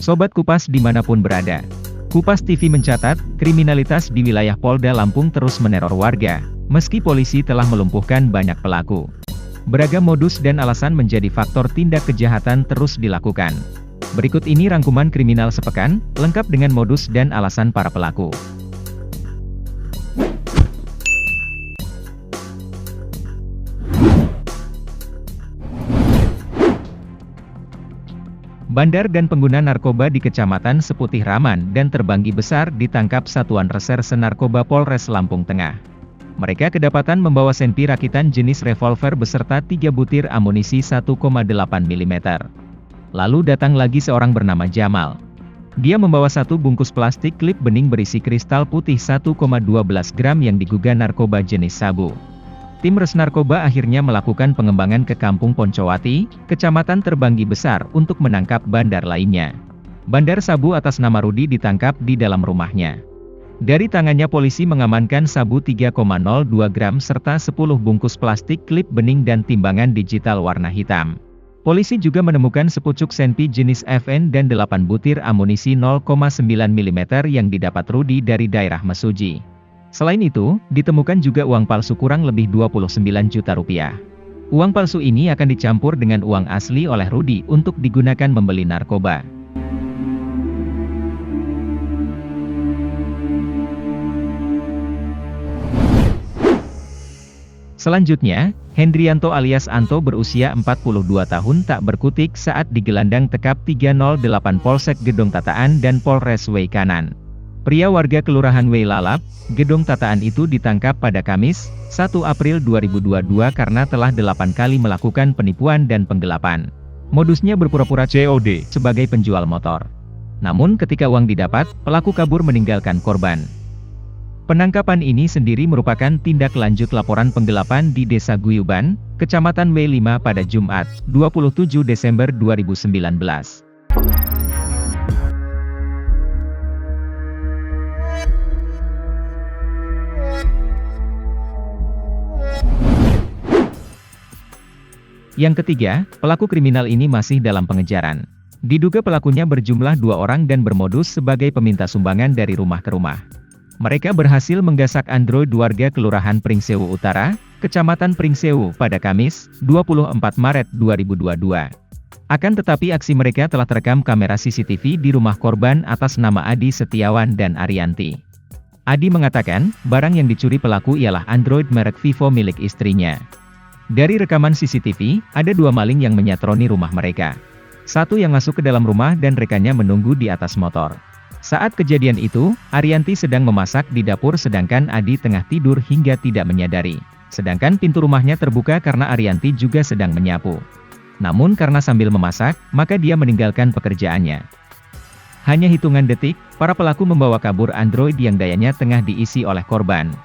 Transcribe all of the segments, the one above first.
Sobat Kupas dimanapun berada. Kupas TV mencatat, kriminalitas di wilayah Polda Lampung terus meneror warga, meski polisi telah melumpuhkan banyak pelaku. Beragam modus dan alasan menjadi faktor tindak kejahatan terus dilakukan. Berikut ini rangkuman kriminal sepekan, lengkap dengan modus dan alasan para pelaku. Bandar dan pengguna narkoba di Kecamatan Seputih Raman dan Terbanggi Besar ditangkap Satuan Reserse Narkoba Polres Lampung Tengah. Mereka kedapatan membawa senpi rakitan jenis revolver beserta 3 butir amunisi 1,8 mm. Lalu datang lagi seorang bernama Jamal. Dia membawa 1 bungkus plastik klip bening berisi kristal putih 1,12 gram yang diduga narkoba jenis sabu. Tim Res Narkoba akhirnya melakukan pengembangan ke Kampung Poncowati, Kecamatan Terbanggi Besar untuk menangkap bandar lainnya. Bandar sabu atas nama Rudi ditangkap di dalam rumahnya. Dari tangannya polisi mengamankan sabu 3,02 gram serta 10 bungkus plastik klip bening dan timbangan digital warna hitam. Polisi juga menemukan sepucuk senpi jenis FN dan 8 butir amunisi 0,9 mm yang didapat Rudi dari daerah Mesuji. Selain itu, ditemukan juga uang palsu kurang lebih 29 juta rupiah. Uang palsu ini akan dicampur dengan uang asli oleh Rudi untuk digunakan membeli narkoba. Selanjutnya, Hendrianto alias Anto berusia 42 tahun tak berkutik saat digelandang Tekap 308 Polsek Gedong Tataan dan Polres Wei Kanan. Pria warga Kelurahan Wei Lalap, Gedong Tataan itu ditangkap pada Kamis, 1 April 2022 karena telah 8 kali melakukan penipuan dan penggelapan. Modusnya berpura-pura COD sebagai penjual motor. Namun ketika uang didapat, pelaku kabur meninggalkan korban. Penangkapan ini sendiri merupakan tindak lanjut laporan penggelapan di Desa Guyuban, Kecamatan Wei 5 pada Jumat, 27 Desember 2019. Yang ketiga, pelaku kriminal ini masih dalam pengejaran. Diduga pelakunya berjumlah 2 orang dan bermodus sebagai peminta sumbangan dari rumah ke rumah. Mereka berhasil menggasak Android warga Kelurahan Pringsewu Utara, Kecamatan Pringsewu pada Kamis, 24 Maret 2022. Akan tetapi aksi mereka telah terekam kamera CCTV di rumah korban atas nama Adi Setiawan dan Arianti. Adi mengatakan, barang yang dicuri pelaku ialah Android merek Vivo milik istrinya. Dari rekaman CCTV, ada 2 maling yang menyatroni rumah mereka. Satu yang masuk ke dalam rumah dan rekannya menunggu di atas motor. Saat kejadian itu, Arianti sedang memasak di dapur sedangkan Adi tengah tidur hingga tidak menyadari. Sedangkan pintu rumahnya terbuka karena Arianti juga sedang menyapu. Namun karena sambil memasak, maka dia meninggalkan pekerjaannya. Hanya hitungan detik, para pelaku membawa kabur Android yang dayanya tengah diisi oleh korban.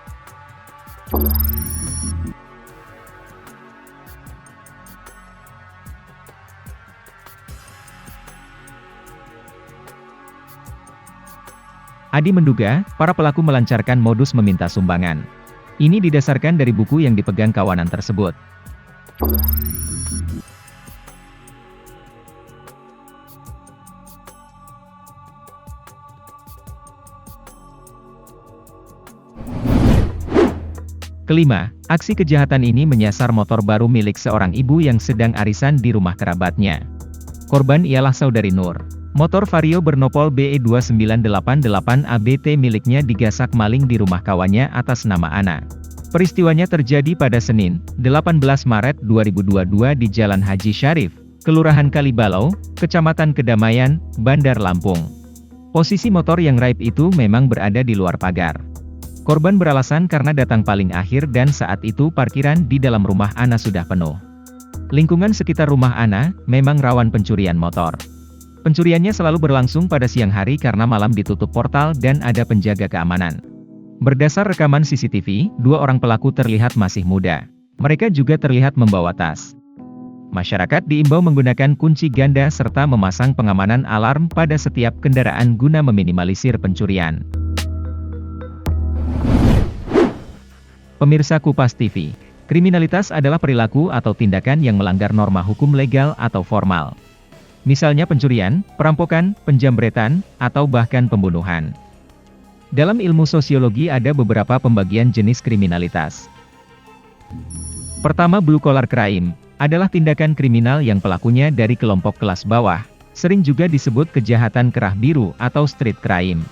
Adi menduga, para pelaku melancarkan modus meminta sumbangan. Ini didasarkan dari buku yang dipegang kawanan tersebut. Kelima, aksi kejahatan ini menyasar motor baru milik seorang ibu yang sedang arisan di rumah kerabatnya. Korban ialah saudari Nur. Motor Vario bernopol BE2988ABT miliknya digasak maling di rumah kawannya atas nama Ana. Peristiwanya terjadi pada Senin, 18 Maret 2022 di Jalan Haji Syarif, Kelurahan Kalibalau, Kecamatan Kedamaian, Bandar Lampung. Posisi motor yang raib itu memang berada di luar pagar. Korban beralasan karena datang paling akhir dan saat itu parkiran di dalam rumah Ana sudah penuh. Lingkungan sekitar rumah Ana memang rawan pencurian motor. Pencuriannya selalu berlangsung pada siang hari karena malam ditutup portal dan ada penjaga keamanan. Berdasar rekaman CCTV, 2 orang pelaku terlihat masih muda. Mereka juga terlihat membawa tas. Masyarakat diimbau menggunakan kunci ganda serta memasang pengamanan alarm pada setiap kendaraan guna meminimalisir pencurian. Pemirsa Kupas TV, kriminalitas adalah perilaku atau tindakan yang melanggar norma hukum legal atau formal. misalnya pencurian, perampokan, penjambretan, atau bahkan pembunuhan. Dalam ilmu sosiologi ada beberapa pembagian jenis kriminalitas. Pertama, blue collar crime, adalah tindakan kriminal yang pelakunya dari kelompok kelas bawah, sering juga disebut kejahatan kerah biru atau street crime.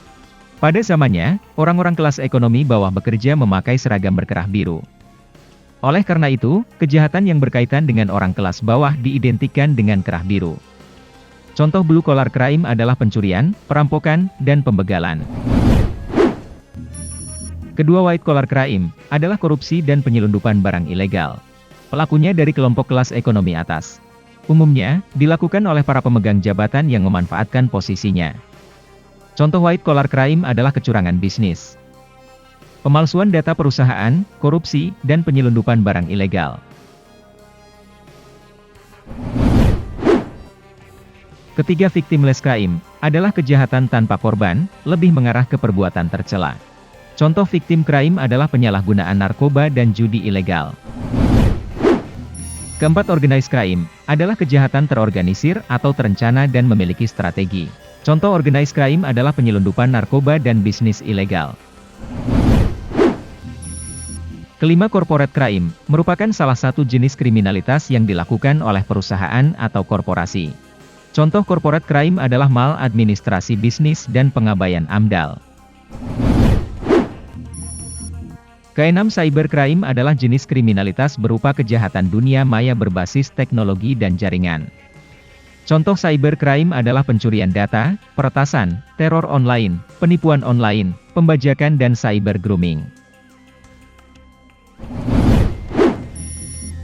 Pada zamannya, orang-orang kelas ekonomi bawah bekerja memakai seragam berkerah biru. Oleh karena itu, kejahatan yang berkaitan dengan orang kelas bawah diidentikan dengan kerah biru. Contoh blue collar crime adalah pencurian, perampokan, dan pembegalan. Kedua, white collar crime adalah korupsi dan penyelundupan barang ilegal. Pelakunya dari kelompok kelas ekonomi atas. Umumnya, dilakukan oleh para pemegang jabatan yang memanfaatkan posisinya. Contoh white collar crime adalah kecurangan bisnis, pemalsuan data perusahaan, korupsi, dan penyelundupan barang ilegal. Ketiga, victimless crime adalah kejahatan tanpa korban, lebih mengarah ke perbuatan tercela. Contoh victim crime adalah penyalahgunaan narkoba dan judi ilegal. Keempat, organized crime adalah kejahatan terorganisir atau terencana dan memiliki strategi. Contoh organized crime adalah penyelundupan narkoba dan bisnis ilegal. Kelima, corporate crime merupakan salah satu jenis kriminalitas yang dilakukan oleh perusahaan atau korporasi. Contoh corporate crime adalah maladministrasi bisnis dan pengabaian AMDAL. Keenam, cybercrime adalah jenis kriminalitas berupa kejahatan dunia maya berbasis teknologi dan jaringan. Contoh cybercrime adalah pencurian data, peretasan, teror online, penipuan online, pembajakan dan cyber grooming.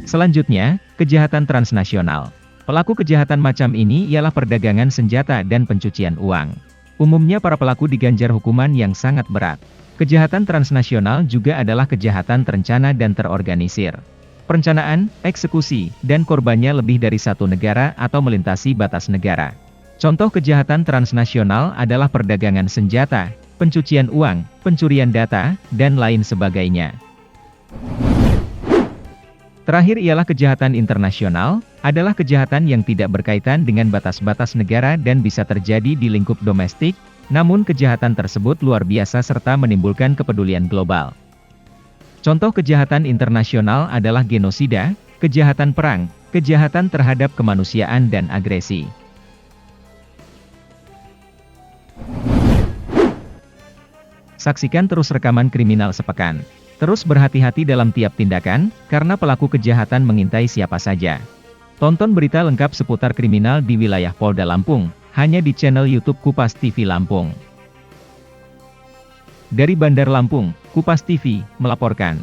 Selanjutnya, kejahatan transnasional. Pelaku kejahatan macam ini ialah perdagangan senjata dan pencucian uang. Umumnya para pelaku diganjar hukuman yang sangat berat. Kejahatan transnasional juga adalah kejahatan terencana dan terorganisir. Perencanaan, eksekusi, dan korbannya lebih dari satu negara atau melintasi batas negara. Contoh kejahatan transnasional adalah perdagangan senjata, pencucian uang, pencurian data, dan lain sebagainya. Terakhir ialah kejahatan internasional, adalah kejahatan yang tidak berkaitan dengan batas-batas negara dan bisa terjadi di lingkup domestik, namun kejahatan tersebut luar biasa serta menimbulkan kepedulian global. Contoh kejahatan internasional adalah genosida, kejahatan perang, kejahatan terhadap kemanusiaan dan agresi. Saksikan terus rekaman kriminal sepekan. Terus berhati-hati dalam tiap tindakan, karena pelaku kejahatan mengintai siapa saja. Tonton berita lengkap seputar kriminal di wilayah Polda Lampung, hanya di channel YouTube Kupas TV Lampung. Dari Bandar Lampung, Kupas TV melaporkan.